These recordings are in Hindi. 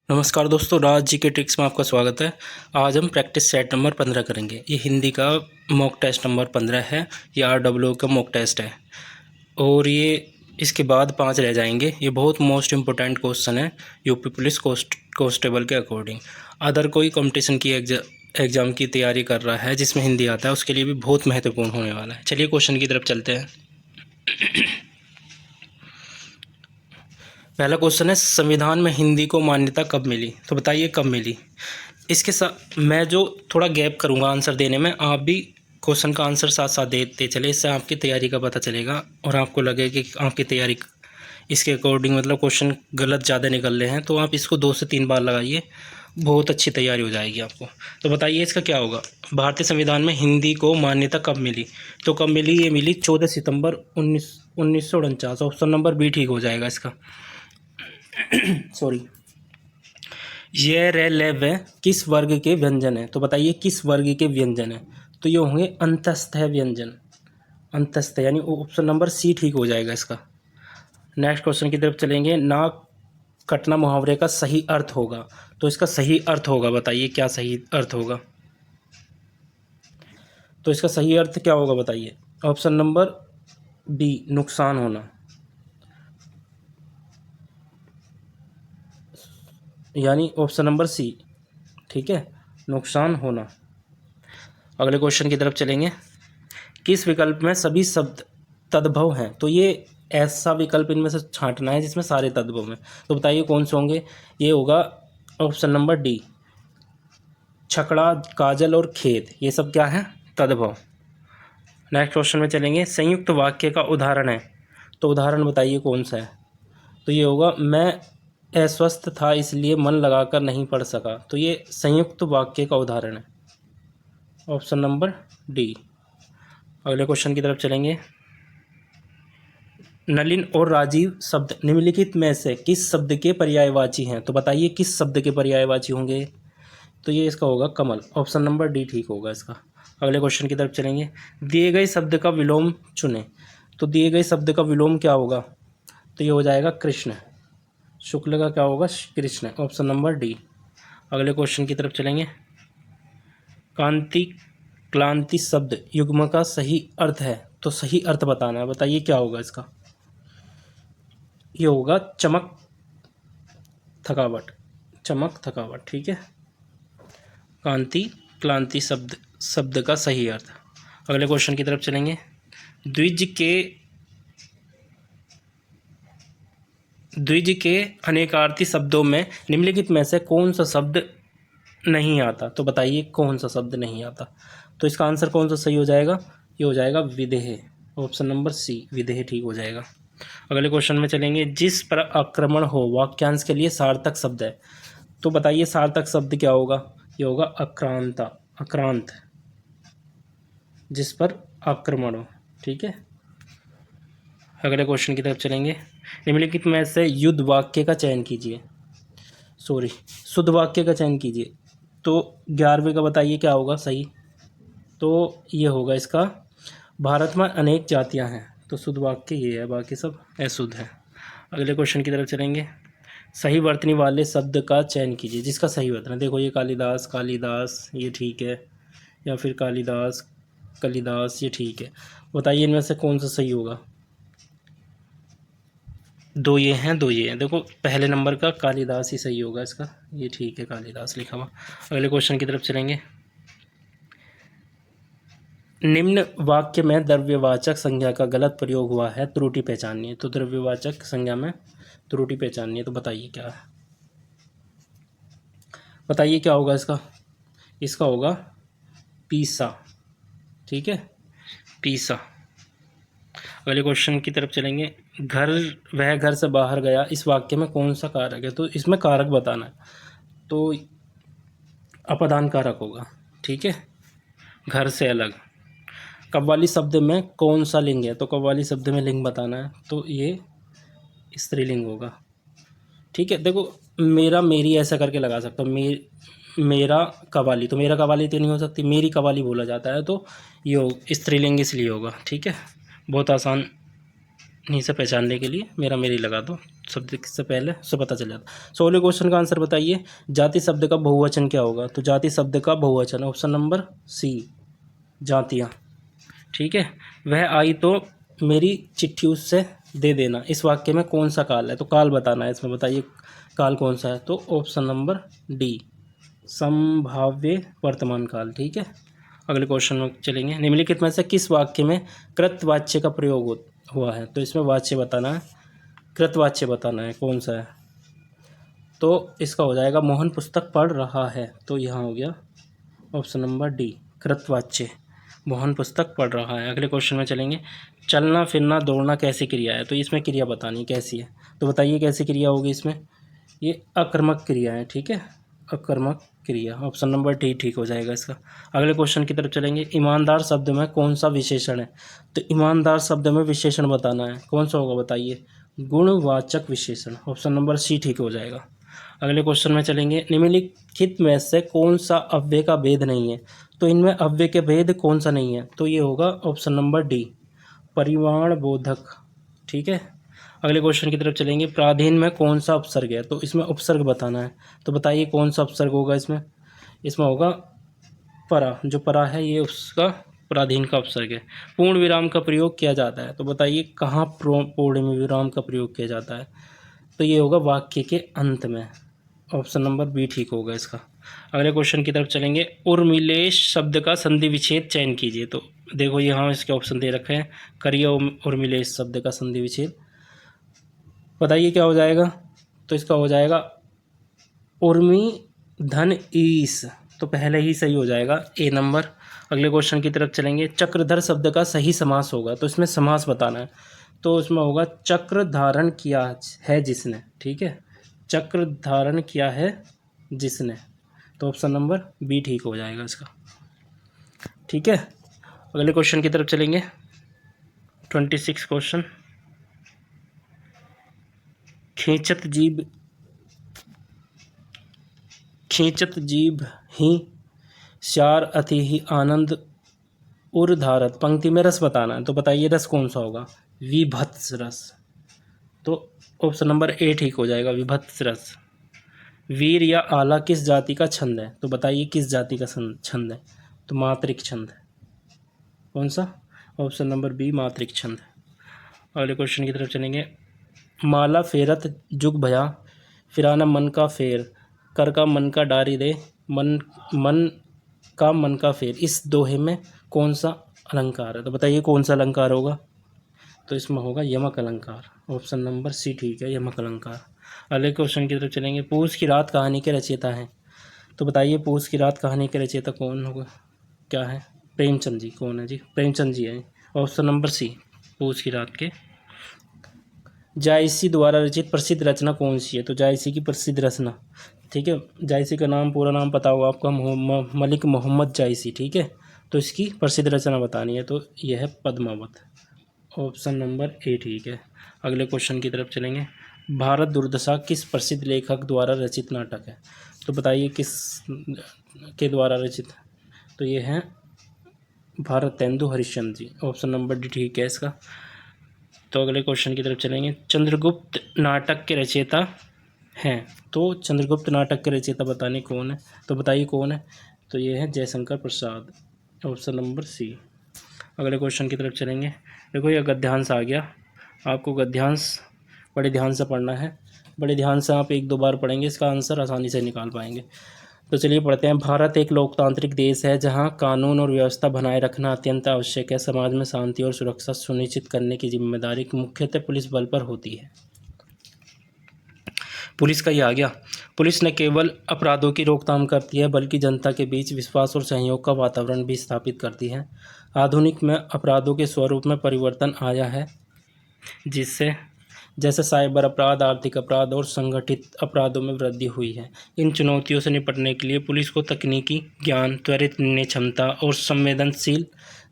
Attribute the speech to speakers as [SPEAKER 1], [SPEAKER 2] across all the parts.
[SPEAKER 1] नमस्कार दोस्तों, राज जी के ट्रिक्स में आपका स्वागत है। आज हम प्रैक्टिस सेट नंबर 15 करेंगे। ये हिंदी का मॉक टेस्ट नंबर 15 है। ये RWO का मॉक टेस्ट है और ये इसके बाद 5 रह जाएंगे। ये बहुत मोस्ट इम्पोर्टेंट क्वेश्चन है यूपी पुलिस कांस्टेबल के अकॉर्डिंग। अदर कोई कंपटीशन की एग्ज़ाम की तैयारी कर रहा है जिसमें हिंदी आता है, उसके लिए भी बहुत महत्वपूर्ण होने वाला है। चलिए क्वेश्चन की तरफ चलते हैं। पहला क्वेश्चन है, संविधान में हिंदी को मान्यता कब मिली? तो बताइए कब मिली। इसके साथ मैं जो थोड़ा गैप करूँगा आंसर देने में, आप भी क्वेश्चन का आंसर साथ साथ देते चले। इससे आपकी तैयारी का पता चलेगा और आपको लगेगा कि आपकी तैयारी इसके अकॉर्डिंग, मतलब क्वेश्चन गलत ज़्यादा निकल रहे हैं, तो आप इसको 2 से 3 बार लगाइए, बहुत अच्छी तैयारी हो जाएगी आपको। तो बताइए इसका क्या होगा। भारतीय संविधान में हिंदी को मान्यता कब मिली? तो कब मिली? ये मिली 14 सितंबर 1949। ऑप्शन नंबर बी ठीक हो जाएगा इसका। सॉरी। ये रे ले वे किस वर्ग के व्यंजन है? तो बताइए किस वर्ग के व्यंजन है? तो ये होंगे अंतस्थ व्यंजन। अंतस्थ यानी ऑप्शन नंबर सी ठीक हो जाएगा इसका। नेक्स्ट क्वेश्चन की तरफ चलेंगे। नाक कटना मुहावरे का सही अर्थ होगा। तो इसका सही अर्थ होगा, बताइए क्या सही अर्थ होगा। तो इसका सही अर्थ क्या होगा बताइए। ऑप्शन नंबर बी, नुकसान होना, यानी ऑप्शन नंबर सी ठीक है, नुकसान होना। अगले क्वेश्चन की तरफ चलेंगे। किस विकल्प में सभी शब्द तद्भव हैं? तो ये ऐसा विकल्प इनमें से छांटना है जिसमें सारे तद्भव हैं। तो बताइए कौन से होंगे। ये होगा ऑप्शन नंबर डी, छकड़ा, काजल और खेत, ये सब क्या है? तद्भव। नेक्स्ट क्वेश्चन में चलेंगे। संयुक्त वाक्य का उदाहरण है, तो उदाहरण बताइए कौन सा है। तो ये होगा, मैं अस्वस्थ था इसलिए मन लगाकर नहीं पढ़ सका। तो ये संयुक्त वाक्य का उदाहरण है, ऑप्शन नंबर डी। अगले क्वेश्चन की तरफ चलेंगे। नलिन और राजीव शब्द निम्नलिखित में से किस शब्द के पर्यायवाची हैं? तो बताइए किस शब्द के पर्यायवाची होंगे। तो ये इसका होगा कमल, ऑप्शन नंबर डी ठीक होगा इसका। अगले क्वेश्चन की तरफ चलेंगे। दिए गए शब्द का विलोम चुनें। तो दिए गए शब्द का विलोम क्या होगा? तो ये हो जाएगा कृष्ण। शुक्ल का क्या होगा? Krishna, option number D. अगले क्वेश्चन की तरफ चलेंगे। कांति क्लांति शब्द युग्म का सही अर्थ है, तो सही अर्थ बताना है, बताइए क्या होगा इसका। ये होगा चमक थकावट, चमक थकावट ठीक है। कांति क्लांति शब्द का सही अर्थ। अगले क्वेश्चन की तरफ चलेंगे। द्विज के अनेकार्थी शब्दों में निम्नलिखित में से कौन सा शब्द नहीं आता? तो बताइए कौन सा शब्द नहीं आता। तो इसका आंसर कौन सा सही हो जाएगा? ये हो जाएगा विदेह, ऑप्शन नंबर सी, विदेह ठीक हो जाएगा। अगले क्वेश्चन में चलेंगे। जिस पर आक्रमण हो वाक्यांश के लिए सार्थक शब्द है, तो बताइए सार्थक शब्द क्या होगा। ये होगा आक्रांता, आक्रांत, जिस पर आक्रमण हो ठीक है। अगले क्वेश्चन की तरफ चलेंगे। निम्नलिखित में से युद्ध वाक्य का चयन कीजिए, सॉरी शुद्ध वाक्य का चयन कीजिए। तो 11वें का बताइए क्या होगा सही। तो ये होगा इसका, भारत में अनेक जातियां हैं। तो शुद्ध वाक्य ये है, बाकी सब अशुद्ध है। अगले क्वेश्चन की तरफ चलेंगे। सही वर्तनी वाले शब्द का चयन कीजिए जिसका सही वर्तन। देखो ये कालिदास, कालिदास ये ठीक है, या फिर कालिदास, कालिदास ये ठीक है। बताइए इनमें से कौन सा सही होगा। 2 ये हैं, 2 ये हैं। देखो पहले नंबर का कालिदास ही सही होगा इसका, ये ठीक है, कालिदास लिखा हुआ। अगले क्वेश्चन की तरफ चलेंगे। निम्न वाक्य में द्रव्यवाचक संज्ञा का गलत प्रयोग हुआ है, त्रुटि पहचानिए। तो द्रव्यवाचक संज्ञा में त्रुटि पहचानिए, तो बताइए क्या है। बताइए क्या होगा इसका। इसका होगा पीसा ठीक है, पीसा। अगले क्वेश्चन की तरफ चलेंगे। वह घर से बाहर गया, इस वाक्य में कौन सा कारक है? तो इसमें कारक बताना है, तो अपदान कारक होगा ठीक है। घर से अलग। कव्वाली शब्द में कौन सा लिंग है? तो कव्वाली शब्द में लिंग बताना है, तो ये स्त्रीलिंग होगा ठीक है। देखो मेरा मेरी ऐसा करके लगा सकता हूँ। मेरा कव्वाली, तो मेरा कव्वाली तो नहीं हो सकती, मेरी कव्वाली बोला जाता है, तो ये स्त्रीलिंग इसलिए होगा ठीक है। बहुत आसान नहीं से पहचानने के लिए मेरी लगा दो, शब्द से पहले उससे पता चल जाता। 16 क्वेश्चन का आंसर बताइए, जाति शब्द का बहुवचन क्या होगा? तो जाति शब्द का बहुवचन ऑप्शन नंबर सी, जातियाँ। ठीक है, वह आई तो मेरी चिट्ठी उससे दे देना, इस वाक्य में कौन सा काल है? तो काल बताना है इसमें, बताइए काल कौन सा है? तो ऑप्शन नंबर डी, संभाव्य वर्तमान काल। ठीक है, अगले क्वेश्चन में चलेंगे। निम्नलिखित में से किस वाक्य में कृतवाच्य का प्रयोग हुआ है? तो इसमें वाच्य बताना है, कृतवाच्य बताना है कौन सा है। तो इसका हो जाएगा मोहन पुस्तक पढ़ रहा है, तो यहाँ हो गया ऑप्शन नंबर डी, कृतवाच्य, मोहन पुस्तक पढ़ रहा है। अगले क्वेश्चन में चलेंगे। चलना फिरना दौड़ना कैसी क्रिया है? तो इसमें क्रिया बतानी कैसी है, तो बताइए कैसी क्रिया होगी इसमें? ये अकर्मक क्रिया है। ठीक है, अकर्मक क्रिया, ऑप्शन नंबर डी ठीक हो जाएगा इसका। अगले क्वेश्चन की तरफ चलेंगे। ईमानदार शब्द में कौन सा विशेषण है? तो ईमानदार शब्द में विशेषण बताना है, कौन सा होगा बताइए? गुणवाचक विशेषण, ऑप्शन नंबर सी ठीक हो जाएगा। अगले क्वेश्चन में चलेंगे। निम्नलिखित में से कौन सा अव्यय का भेद नहीं है? तो इनमें अव्यय के भेद कौन सा नहीं है? तो ये होगा ऑप्शन नंबर डी, परिमाण बोधक। ठीक है, अगले क्वेश्चन की तरफ चलेंगे। प्राधीन में कौन सा उपसर्ग है? तो इसमें उपसर्ग बताना है, तो बताइए कौन सा उपसर्ग होगा इसमें? इसमें होगा परा, जो परा है ये उसका प्राधीन का उपसर्ग है। पूर्ण विराम का प्रयोग किया जाता है, तो बताइए कहाँ पूर्ण विराम का प्रयोग किया जाता है? तो ये होगा वाक्य के अंत में, ऑप्शन नंबर बी ठीक होगा इसका। अगले क्वेश्चन की तरफ चलेंगे। उर्मिलेश शब्द का संधि विच्छेद चयन कीजिए। तो देखो यहाँ इसके ऑप्शन दे रखे हैं, करिए उर्मिलेश शब्द का संधि विच्छेद, बताइए क्या हो जाएगा? तो इसका हो जाएगा उर्मी धन ईस, तो पहले ही सही हो जाएगा, ए नंबर। अगले क्वेश्चन की तरफ चलेंगे। चक्रधर शब्द का सही समास होगा, तो इसमें समास बताना है, तो उसमें होगा चक्र धारण किया है जिसने। ठीक है, चक्र धारण किया है जिसने, तो ऑप्शन नंबर बी ठीक हो जाएगा इसका। ठीक है, अगले क्वेश्चन की तरफ चलेंगे। 26 क्वेश्चन। खींचत जीभ ही श्यार अति ही आनंद उर्धारत, पंक्ति में रस बताना है, तो बताइए रस कौन सा होगा? विभत्स रस, तो ऑप्शन नंबर ए ठीक हो जाएगा, विभत्स रस। वीर या आला किस जाति का छंद है? तो बताइए किस जाति का छंद है? तो मात्रिक छंद, कौन सा? ऑप्शन नंबर बी, मात्रिक छंद। अगले क्वेश्चन की तरफ चलेंगे। माला फेरत जुग भया फिराना मन का फेर, कर का मन का डारी दे, मन का फेर, इस दोहे में कौन सा अलंकार है? तो बताइए कौन सा अलंकार होगा? तो इसमें होगा यमक अलंकार, ऑप्शन नंबर सी ठीक है, यमक अलंकार। अगले क्वेश्चन की तरफ चलेंगे। पूस की रात कहानी के रचयिता हैं, तो बताइए पूस की रात कहानी के रचयिता कौन होगा? क्या है? प्रेमचंद जी। कौन है जी? प्रेमचंद जी है, ऑप्शन नंबर सी, पूस की रात के। जायसी द्वारा रचित प्रसिद्ध रचना कौन सी है? तो जायसी की प्रसिद्ध रचना, ठीक है, जायसी का नाम, पूरा नाम पता होगा आपका, मलिक मोहम्मद जायसी। ठीक है, तो इसकी प्रसिद्ध रचना बतानी है, तो यह है पद्मावत, ऑप्शन नंबर ए ठीक है। अगले क्वेश्चन की तरफ चलेंगे। भारत दुर्दशा किस प्रसिद्ध लेखक द्वारा रचित नाटक है? तो बताइए किस के द्वारा रचित? तो ये है Bharatendu Harishchandra ji, option number D ठीक है इसका। तो अगले क्वेश्चन की तरफ चलेंगे। चंद्रगुप्त नाटक के रचयिता हैं, तो चंद्रगुप्त नाटक के रचयिता बताने कौन है? तो बताइए कौन है? तो ये है Jaishankar Prasad, option number C. अगले क्वेश्चन की तरफ चलेंगे। देखो यह गद्यांश आ गया, आपको गद्यांश बड़े ध्यान से पढ़ना है, बड़े ध्यान से आप 1-2 बार पढ़ेंगे, इसका आंसर आसानी से निकाल पाएंगे। तो चलिए पढ़ते हैं। भारत एक लोकतांत्रिक देश है जहां कानून और व्यवस्था बनाए रखना अत्यंत आवश्यक है। समाज में शांति और सुरक्षा सुनिश्चित करने की जिम्मेदारी मुख्यतः पुलिस बल पर होती है। पुलिस का ये आ गया। पुलिस न केवल अपराधों की रोकथाम करती है बल्कि जनता के बीच विश्वास और सहयोग का वातावरण भी स्थापित करती है। आधुनिक में अपराधों के स्वरूप में परिवर्तन आया है, जिससे जैसे साइबर अपराध, आर्थिक अपराध और संगठित अपराधों में वृद्धि हुई है। इन चुनौतियों से निपटने के लिए पुलिस को तकनीकी ज्ञान, त्वरित निर्णय क्षमता और संवेदनशील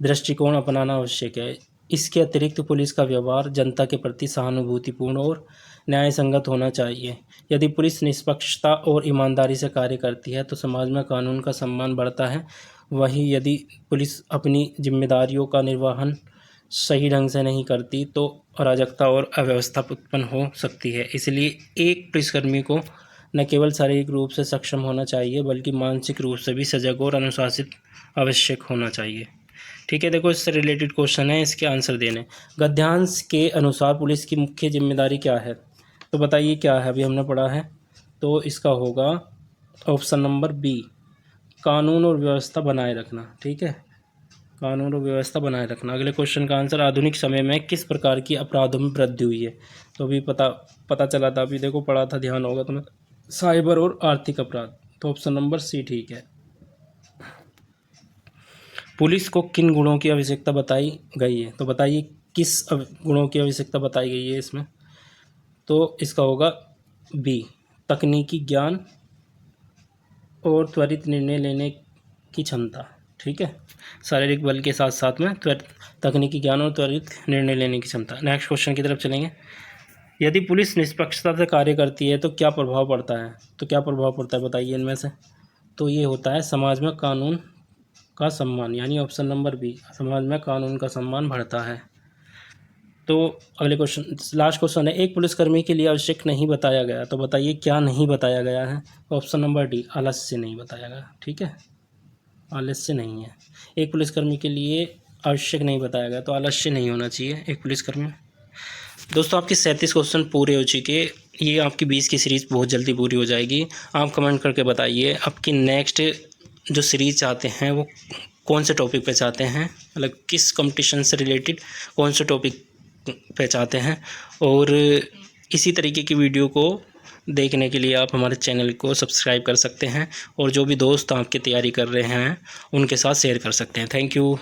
[SPEAKER 1] दृष्टिकोण अपनाना आवश्यक है। इसके अतिरिक्त पुलिस का व्यवहार जनता के प्रति सहानुभूतिपूर्ण और न्याय संगत होना चाहिए। यदि पुलिस निष्पक्षता और ईमानदारी से कार्य करती है तो समाज में कानून का सम्मान बढ़ता है। वहीं यदि पुलिस अपनी जिम्मेदारियों का निर्वहन सही ढंग से नहीं करती तो अराजकता और अव्यवस्था उत्पन्न हो सकती है। इसलिए एक पुलिसकर्मी को न केवल शारीरिक रूप से सक्षम होना चाहिए बल्कि मानसिक रूप से भी सजग और अनुशासित आवश्यक होना चाहिए। ठीक है, देखो इससे रिलेटेड क्वेश्चन है, इसके आंसर देने। गद्यांश के अनुसार पुलिस की मुख्य जिम्मेदारी क्या है? तो बताइए क्या है, अभी हमने पढ़ा है। तो इसका होगा ऑप्शन नंबर बी, कानून और व्यवस्था बनाए रखना। ठीक है, कानून और व्यवस्था बनाए रखना। अगले क्वेश्चन का आंसर, आधुनिक समय में किस प्रकार की अपराधों में वृद्धि हुई है? तो अभी पता चला था, अभी देखो पढ़ा था, ध्यान होगा तुम्हें, साइबर और आर्थिक अपराध। तो ऑप्शन नंबर सी ठीक है। पुलिस को किन गुणों की आवश्यकता बताई गई है? तो बताइए किस गुणों की आवश्यकता बताई गई है इसमें? तो इसका होगा बी, तकनीकी ज्ञान और त्वरित निर्णय लेने की क्षमता। ठीक है, शारीरिक बल के साथ साथ में तकनीकी ज्ञान और त्वरित निर्णय लेने की क्षमता। नेक्स्ट क्वेश्चन की तरफ चलेंगे। यदि पुलिस निष्पक्षता से कार्य करती है तो क्या प्रभाव पड़ता है? तो क्या प्रभाव पड़ता है बताइए इनमें से? तो ये होता है समाज में कानून का सम्मान, यानी ऑप्शन नंबर बी, समाज में कानून का सम्मान बढ़ता है। तो अगले क्वेश्चन, लास्ट क्वेश्चन है, एक पुलिसकर्मी के लिए आवश्यक नहीं बताया गया। तो बताइए क्या नहीं बताया गया है? ऑप्शन नंबर डी, आलस्य नहीं बताया गया। ठीक है, आलस्य नहीं है। एक पुलिसकर्मी के लिए आवश्यक नहीं बताया गया, तो आलस्य नहीं होना चाहिए एक पुलिसकर्मी। दोस्तों आपके 37 क्वेश्चन पूरे हो चुके, ये आपकी 20 की सीरीज़ बहुत जल्दी पूरी हो जाएगी। आप कमेंट करके बताइए आपकी नेक्स्ट जो सीरीज़ चाहते हैं वो कौन से टॉपिक पे चाहते हैं, मतलब किस कंपटीशन से रिलेटेड कौन से टॉपिक पे चाहते हैं। और इसी तरीके की वीडियो को देखने के लिए आप हमारे चैनल को सब्सक्राइब कर सकते हैं और जो भी दोस्त आपकी तैयारी कर रहे हैं उनके साथ शेयर कर सकते हैं। Thank you.